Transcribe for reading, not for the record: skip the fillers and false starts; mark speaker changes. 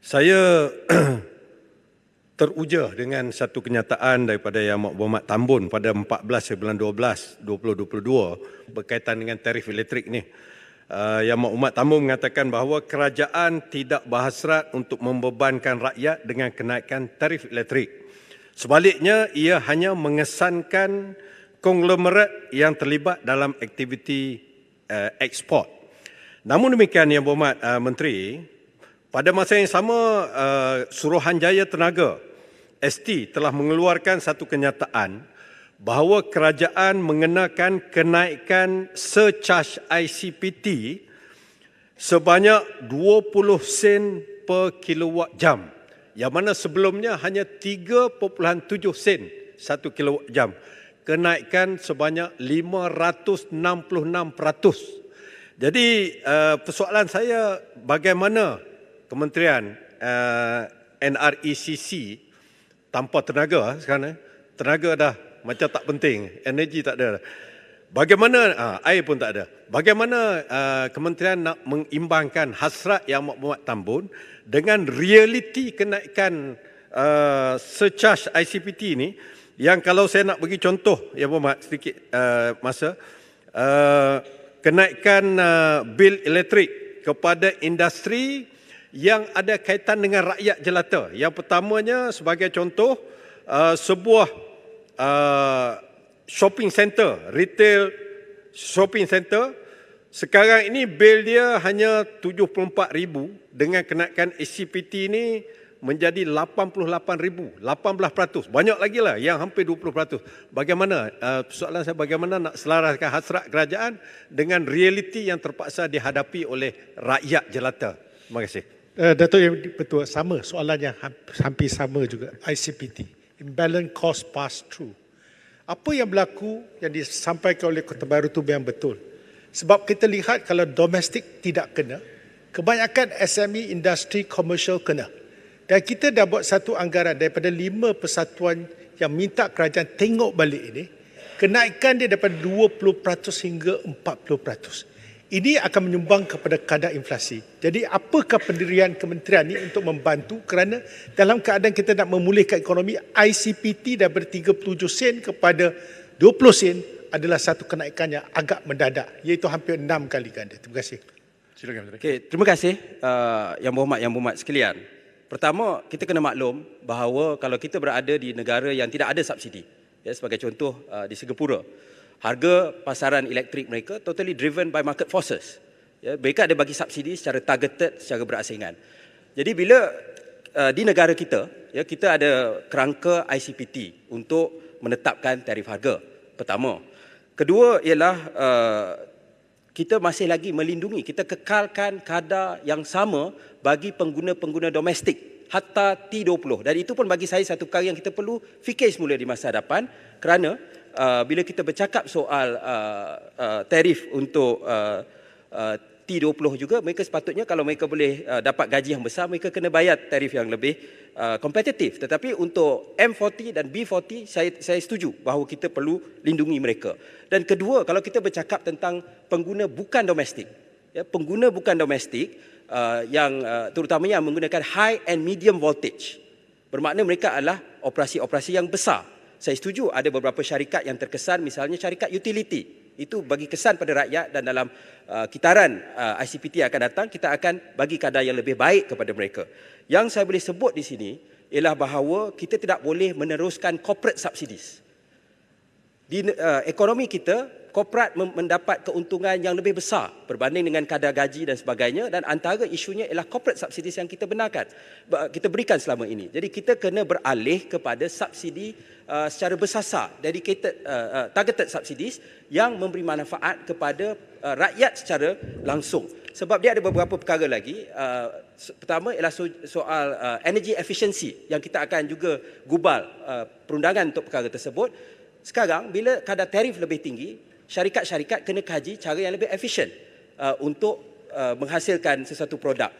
Speaker 1: Saya teruja dengan satu kenyataan daripada Yang Berhormat Tambun pada 14 bulan 12 2022 berkaitan dengan tarif elektrik ni. Yang Berhormat Tambun mengatakan bahawa kerajaan tidak berhasrat untuk membebankan rakyat dengan kenaikan tarif elektrik. Sebaliknya, ia hanya mengesankan konglomerat yang terlibat dalam aktiviti ekspor. Namun demikian, Yang Berhormat Menteri, pada masa yang sama, Suruhanjaya Tenaga ST telah mengeluarkan satu kenyataan bahawa kerajaan mengenakan kenaikan surcharge ICPT sebanyak 20 sen per kilowatt jam, yang mana sebelumnya hanya 3.7 sen 1 kilowatt jam. Kenaikan sebanyak 566%. Jadi persoalan saya, bagaimana Kementerian NRECC tanpa tenaga sekarang, tenaga dah macam tak penting, energi tak ada. Bagaimana, air pun tak ada. Bagaimana Kementerian nak mengimbangkan hasrat Yang Berhormat Tambun dengan realiti kenaikan surcharge ICPT ni, yang kalau saya nak bagi contoh, Yang Berhormat, sedikit masa, kenaikan bil elektrik kepada industri yang ada kaitan dengan rakyat jelata. Yang pertamanya, sebagai contoh, sebuah shopping center, retail shopping center, sekarang ini bil dia hanya 74,000, dengan kenaikan ICPT ini menjadi 88,000, 18%. Banyak lagi lah yang hampir 20%. Bagaimana, soalan saya, bagaimana nak selaraskan hasrat kerajaan dengan realiti yang terpaksa dihadapi oleh rakyat jelata? Terima kasih.
Speaker 2: Datuk Yang Betul, sama soalan yang hampir sama juga, ICPT, Imbalance Cost Pass-Through. Apa yang berlaku yang disampaikan oleh Kota Baru itu memang betul. Sebab kita lihat kalau domestik tidak kena, kebanyakan SME, industri, komersial kena. Dan kita dah buat satu anggaran daripada 5 persatuan yang minta kerajaan tengok balik ini, kenaikan dia daripada 20% hingga 40%. Ini akan menyumbang kepada kadar inflasi. Jadi apakah pendirian kementerian ini untuk membantu, kerana dalam keadaan kita nak memulihkan ekonomi, ICPT daripada 37 sen kepada 20 sen adalah satu kenaikan yang agak mendadak, iaitu hampir 6 kali ganda. Terima kasih.
Speaker 1: Silakan Menteri.
Speaker 3: Okay, terima kasih Yang Berhormat sekalian. Pertama, kita kena maklum bahawa kalau kita berada di negara yang tidak ada subsidi, ya, sebagai contoh di Singapura, harga pasaran elektrik mereka totally driven by market forces. Ya, mereka ada bagi subsidi secara targeted, secara berasingan. Jadi bila di negara kita, ya, kita ada kerangka ICPT untuk menetapkan tarif harga. Pertama. Kedua ialah kita masih lagi melindungi, kita kekalkan kadar yang sama bagi pengguna-pengguna domestik hatta T20. Dan itu pun bagi saya satu perkara yang kita perlu fikir semula di masa hadapan, kerana bila kita bercakap soal tarif untuk T20 juga, mereka sepatutnya kalau mereka boleh dapat gaji yang besar, mereka kena bayar tarif yang lebih kompetitif. Tetapi untuk M40 dan B40, saya setuju bahawa kita perlu lindungi mereka. Dan kedua, kalau kita bercakap tentang pengguna bukan domestik, ya, pengguna bukan domestik yang terutamanya yang menggunakan high and medium voltage, bermakna mereka adalah operasi-operasi yang besar. Saya setuju ada beberapa syarikat yang terkesan, misalnya syarikat utility. Itu bagi kesan pada rakyat, dan dalam kitaran ICPT yang akan datang, kita akan bagi kadar yang lebih baik kepada mereka. Yang saya boleh sebut di sini ialah bahawa kita tidak boleh meneruskan corporate subsidies. Di ekonomi kita, korporat mendapat keuntungan yang lebih besar berbanding dengan kadar gaji dan sebagainya, dan antara isunya ialah corporate subsidies yang kita benarkan, kita berikan selama ini. Jadi kita kena beralih kepada subsidi secara bersasar, dedicated, targeted subsidies yang memberi manfaat kepada rakyat secara langsung. Sebab dia ada beberapa perkara lagi. Pertama ialah soal energy efficiency yang kita akan juga gubal perundangan untuk perkara tersebut. Sekarang bila kadar tarif lebih tinggi, syarikat-syarikat kena kaji cara yang lebih efisien untuk menghasilkan sesuatu produk.